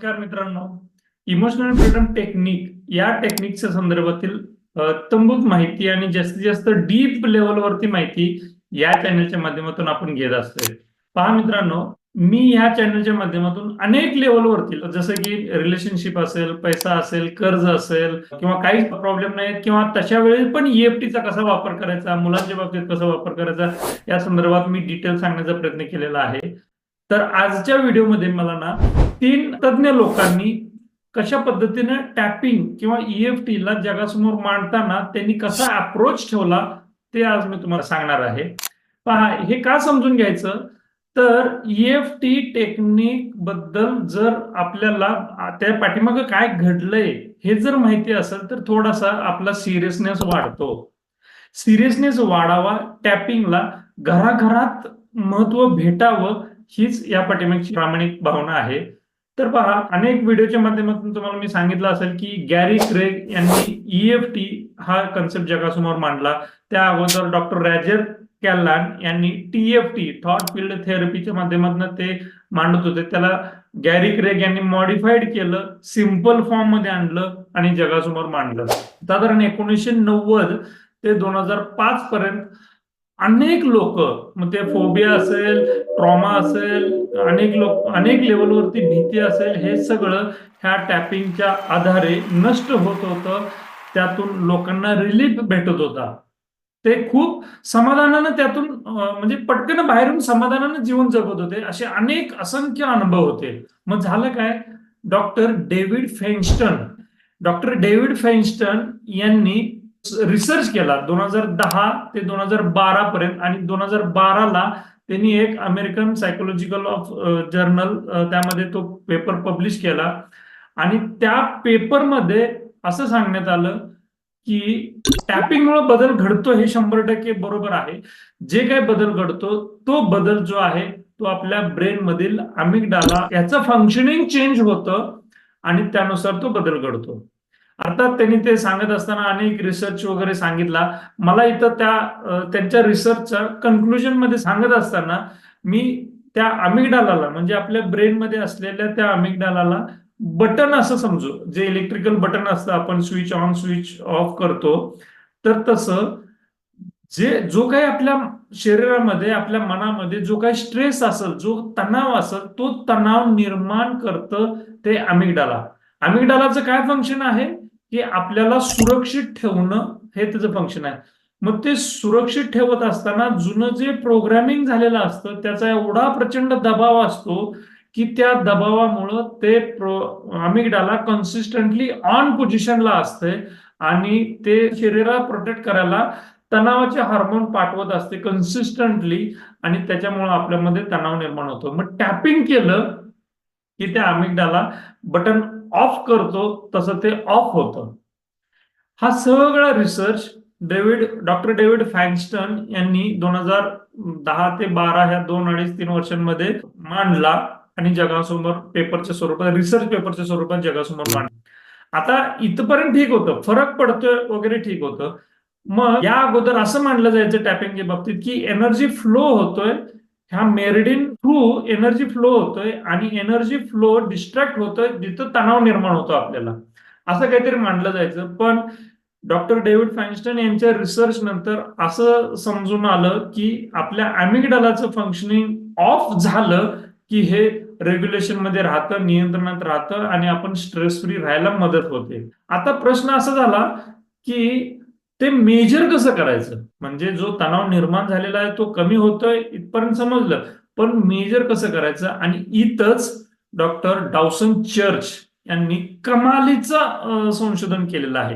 नमस्कार मित्रांनो. Emotional freedom technique या टेक्निकच्या संदर्भातील तंबूत माहिती आणि जास्तीत जास्त डीप लेवलवरती माहिती या चॅनलच्या माध्यमातून आपण घेत असतोय. पहा मित्रांनो, मी या चॅनलच्या माध्यमातून अनेक लेवलवरती जसं की रिलेशनशिप असेल, पैसा असेल, कर्ज असेल किंवा काही प्रॉब्लेम नाही किंवा तशा वेळी पण ईएफटीचा कसा वापर करायचा, मुलांच्या बाबतीत कसा वापर करायचा या संदर्भात मी डिटेल सांगण्याचा प्रयत्न केलेला आहे. तर आजच्या व्हिडिओमध्ये मला ना 3 तज्ञ लोकांनी कशा पद्धतीने टॅपिंग किंवा ईएफटी ला जगासमोर मांडताना त्यांनी कसा अप्रोच ठेवला ते आज मी तुम्हाला सांगणार आहे. पहा, हे का समजून घ्यायचं, तर ईएफटी टेक्निक बद्दल जर आपल्याला त्या पाठीमागे काय घडलंय हे जर माहिती असेल तर थोडासा आपला सिरियसनेस वाढतो. सिरियसनेस वाढावा, टॅपिंगला घराघरात महत्व भेटावं, हीच या पाठीमागची प्रामाणिक भावना आहे. तर पहा, अनेक व्हिडिओच्या माध्यमातून तुम्हाला मी सांगितलं असेल की गॅरी क्रेग यांनी ईएफटी हा कन्सेप्ट जगासमोर मांडला. त्या अगोदर डॉक्टर रॉजर कॅलान यांनी टीएफटी थॉट फील्ड थेरपीच्या माध्यमातून ते मांडत होते. त्याला गॅरी क्रेग यांनी मॉडिफाईड केलं, सिंपल फॉर्म मध्ये आणलं आणि जगासमोर मांडलं. साधारण 1990 ते 2005 पर्यंत अनेक लोक, मग ते फोबिया असेल, ट्रॉमा असेल, अनेक लेवलवरती भीती असेल, हे सगळं ह्या टॅपिंगच्या आधारे नष्ट होत होतं. त्यातून लोकांना रिलीफ भेटत होता. ते खूप समाधानानं त्यातून म्हणजे पटकन बाहेरून समाधानानं जीवन जगत होते. असे अनेक असंख्य अनुभव होते. मग झालं काय, डॉक्टर डेव्हिड फेन्स्टन यांनी रिसर्च केला 2010 ते 2012 पर्यंत, आणि 2012 ला त्यांनी एक अमेरिकन सायकोलॉजिकल ऑफ जर्नल त्यामध्ये तो पेपर पब्लिश केला. आणि त्या पेपरमध्ये असं सांगण्यात आलं की टॅपिंगमुळे बदल घडतो हे 100% बरोबर आहे. जे काही बदल घडतो तो बदल जो आहे तो आपल्या ब्रेन मधील अमिगडाला याचं फंक्शनिंग चेंज होतं आणि त्यानुसार तो बदल घडतो. अर्थात त्यांनी ते सांगत असताना अनेक रिसर्च वगैरे सांगितला. मला इथं त्यांच्या रिसर्चच्या कन्क्लुजन मध्ये सांगत असताना मी त्या अमिगडालाला, म्हणजे आपल्या ब्रेन मध्ये असलेल्या त्या अमिगडालाला बटन असं समजू, जे इलेक्ट्रिकल बटन असतं, आपण स्विच ऑन स्विच ऑफ करतो, तर तसं जो काही आपल्या शरीरामध्ये, आपल्या मनामध्ये जो काही स्ट्रेस असेल, जो तणाव असेल, तो तणाव निर्माण करतं ते अमिगडाला. अमिगडालाचं काय फंक्शन आहे की आपल्याला सुरक्षित ठेवणं, हे त्याचं फंक्शन आहे. मग ते सुरक्षित ठेवत असताना जुनं जे प्रोग्रामिंग झालेलं असतं त्याचा एवढा प्रचंड दबाव असतो की त्या दबावामुळं ते अमिगडाला कन्सिस्टंटली ऑन पोझिशनला असते आणि ते शरीराला प्रोटेक्ट करायला तणावाचे हार्मोन पाठवत असते कन्सिस्टंटली, आणि त्याच्यामुळे आपल्यामध्ये तणाव निर्माण होतो. मग टॅपिंग केलं की त्या अमिगडाला बटन ऑफ करतो, तसं ते ऑफ होतं. हा सगळा रिसर्च डॉक्टर डेव्हिड फेन्स्टन यांनी 2010 ते 12 ह्या 2-3 वर्षांमध्ये मांडला आणि जगासमोर पेपरच्या स्वरूपात, रिसर्च पेपरच्या स्वरूपात जगासमोर मांडला. आता इथपर्यंत ठीक होतं, फरक पडतोय वगैरे ठीक होतं. मग या अगोदर असं मानलं जायचं टॅपिंगच्या बाबतीत की एनर्जी फ्लो होतोय, ह्या मेरिडियन थ्रू एनर्जी फ्लो होतोय आणि एनर्जी फ्लो डिस्ट्रॅक्ट होतोय जिथं तणाव निर्माण होतो आपल्याला, असं काहीतरी मानलं जायचं. पण डॉक्टर डेव्हिड फेन्स्टन यांच्या रिसर्च नंतर असं समजून आलं की आपल्या अमिगडालाचं फंक्शनिंग ऑफ झालं की हे रेग्युलेशन मध्ये राहतं, नियंत्रणात राहतं आणि आपण स्ट्रेस फ्री राहायला मदत होते. आता प्रश्न असा झाला की ते मेजर कसं करायचं, म्हणजे जो तणाव निर्माण झालेला आहे तो कमी होतोय इथपर्यंत समजलं, पण मेजर कसं करायचं. आणि इथंच डॉक्टर डाउसन चर्च यांनी कमालीचं संशोधन केलेलं आहे.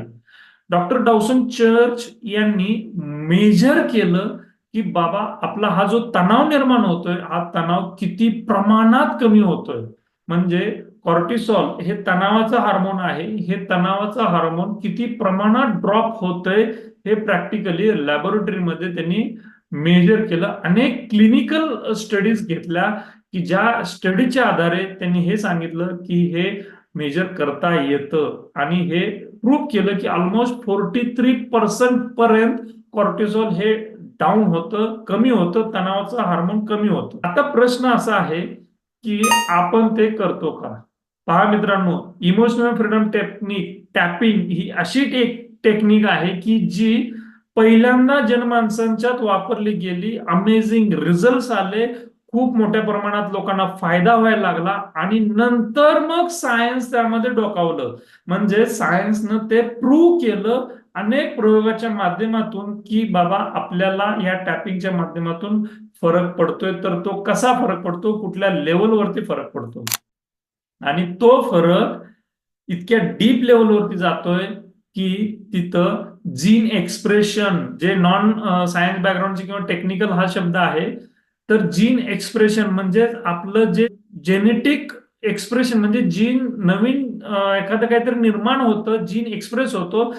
डॉक्टर डाउसन चर्च यांनी मेजर केलं की बाबा आपला हा जो तणाव निर्माण होतोय, हा तणाव किती प्रमाणात कमी होतोय. म्हणजे कॉर्टिसॉल हे तणावाचं हार्मोन आहे, हे तणावाचं हार्मोन किती प्रमाणात ड्रॉप होतंय हे प्रॅक्टिकली लॅबोरेटरीमध्ये त्यांनी मेजर केलं. अनेक क्लिनिकल स्टडीज घेतल्या की ज्या स्टडीच्या आधारे त्यांनी हे सांगितलं की हे मेजर करता येतं आणि हे प्रूव्ह केलं की ऑलमोस्ट 43% पर्यंत कॉर्टिसॉल हे डाऊन होतं, कमी होतं, तणावाचं हार्मोन कमी होतं. आता प्रश्न असा आहे की आपण ते करतो का. पहा मित्रांनो, इमोशनल फ्रीडम टेक्निक टॅपिंग ही अशी टेक्निक आहे की जी पहिल्यांदा जनमानसांच्यात वापरली गेली, अमेझिंग रिझल्ट आले, खूप मोठ्या प्रमाणात लोकांना फायदा व्हायला लागला आणि नंतर मग सायन्स त्यामध्ये डोकावलं. म्हणजे सायन्सनं ते प्रूव्ह केलं अनेक प्रयोगाच्या माध्यमातून की बाबा आपल्याला या टॅपिंगच्या माध्यमातून फरक पडतोय. तर तो कसा फरक पडतो, कुठल्या लेवलवरती फरक पडतो आणि तो फरक इतक्या डीप लेवलवरती जातोय की तिथं जीन एक्सप्रेशन, जे नॉन सायन्स बॅकग्राऊंडचे किंवा टेक्निकल हा शब्द आहे, तर जीन एक्सप्रेशन म्हणजे आपलं जे जेनेटिक एक्सप्रेशन, म्हणजे जीन नवीन एखादं काहीतरी निर्माण होतं, जीन एक्सप्रेस होतो,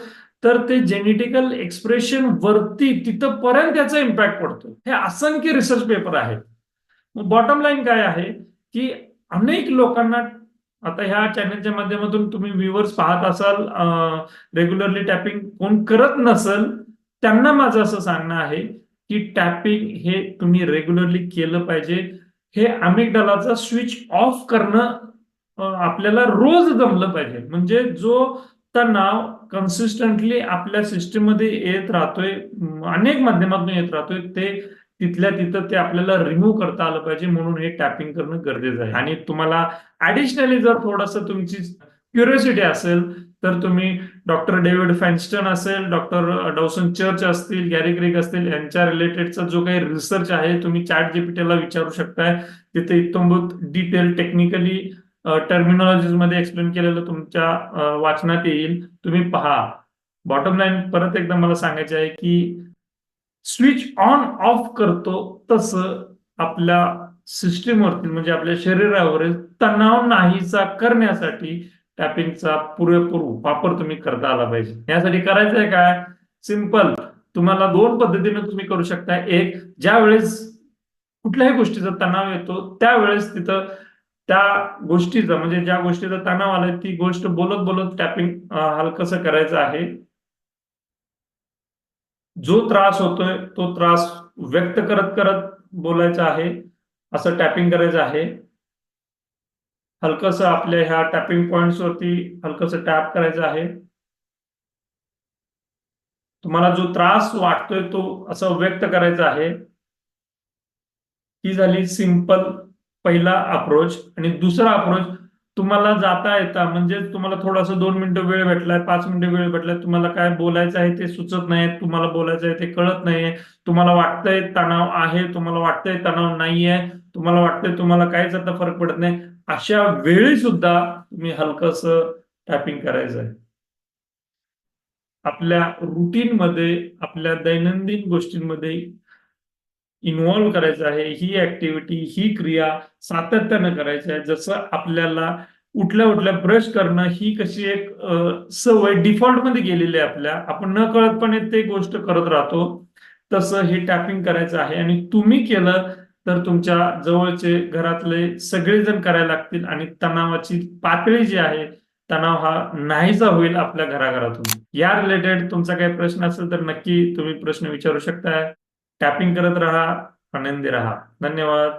तर ते जेनेटिकल एक्सप्रेशन वरती तिथंपर्यंत त्याचा इम्पॅक्ट पडतो. हे असंख्य रिसर्च पेपर आहेत. मग बॉटम लाईन काय आहे की अनेक लोकांना, आता ह्या चॅनलच्या माध्यमातून तुम्ही व्ह्युअर्स पाहत असाल, रेग्युलरली टॅपिंग कोण करत नसेल, त्यांना माझं असं सांगणं आहे की टॅपिंग हे तुम्ही रेग्युलरली केलं पाहिजे. हे अमिगडालाचा स्विच ऑफ करणं आपल्याला रोज जमलं पाहिजे. म्हणजे जो तणाव कन्सिस्टंटली आपल्या सिस्टीम मध्ये येत राहतोय, अनेक माध्यमातून येत राहतोय, ते तिथल्या तिथं ते आपल्याला रिमूव्ह करता आलं पाहिजे. म्हणून हे टॅपिंग करणं गरजेचं आहे. आणि तुम्हाला ऍडिशनली जर थोडंसं तुमची क्युरियोसिटी असेल तर तुम्ही डॉक्टर डेव्हिड फेन्स्टन असेल, डॉक्टर डॉसन चर्च असतील, गॅरी क्रिक असतील, यांच्या रिलेटेडचा जो काही रिसर्च आहे तुम्ही चॅट जीपीटीला विचारू शकताय. तिथे इत्तंभूत डिटेल टेक्निकली टर्मिनॉलॉजीज मध्ये एक्सप्लेन केलेलं तुमच्या वाचनात येईल, तुम्ही पहा. बॉटम लाईन परत एकदा मला सांगायचे आहे की स्विच ऑन ऑफ करतो तसं आपल्या सिस्टीमवरती, म्हणजे आपल्या शरीरावरील तणाव नाहीसा करण्यासाठी टॅपिंगचा पुरेपूर वापर तुम्ही करता आला पाहिजे. यासाठी करायचं आहे काय, सिंपल. तुम्हाला दोन पद्धतीने तुम्ही करू शकता. एक, ज्या वेळेस कुठल्याही गोष्टीचा तणाव येतो त्यावेळेस तिथं त्या गोष्टीचा, म्हणजे ज्या गोष्टीचा तणाव आलाय ती गोष्ट बोलत बोलत टॅपिंग हलकसं करायचं आहे. जो त्रास होतोय तो त्रास व्यक्त करत करत बोलायचा आहे, असं टॅपिंग करायचं आहे. हलकसं आपल्या ह्या टॅपिंग पॉइंट्स वरती हलकसं टॅप करायचं आहे. तुम्हाला जो त्रास वाटतोय तो असं व्यक्त करायचा आहे. ही झाली सिंपल पहिला अप्रोच. आणि दुसरा अप्रोच, तुम्हाला जाता येता, म्हणजे तुम्हाला थोडासा 2 मिनिटं वेळ भेटलाय, 5 मिनिटं वेळ भेटलाय, तुम्हाला काय बोलायचं आहे ते सुचत नाही, तुम्हाला बोलायचं आहे ते कळत नाहीये, तुम्हाला वाटतंय तणाव आहे, तुम्हाला वाटतंय तणाव नाहीये, तुम्हाला वाटतंय तुम्हाला काहीच आता फरक पडत नाही, अशा वेळी सुद्धा तुम्ही हलकसं टॅपिंग करायचं आहे. आपल्या रुटीन मध्ये, आपल्या दैनंदिन गोष्टींमध्ये इन्व्हॉल्व्ह करायचं आहे. ही ऍक्टिव्हिटी, ही क्रिया सातत्यानं करायची आहे. जसं आपल्याला उठल्या उठल्या ब्रश करणं ही कशी एक सवय डिफॉल्ट मध्ये गेलेली आहे आपल्या, आपण न कळतपणे ते गोष्ट करत राहतो, तसं हे टॅपिंग करायचं आहे. आणि तुम्ही केलं तर तुमच्या जवळचे घरातले सगळेजण करायला लागतील आणि तणावाची पातळी जी आहे, तणाव हा नाहीसा होईल आपल्या घराघरातून. या रिलेटेड तुमचा काही प्रश्न असेल तर नक्की तुम्ही प्रश्न विचारू शकता. टॅपिंग करत राहा, आनंदी राहा. धन्यवाद.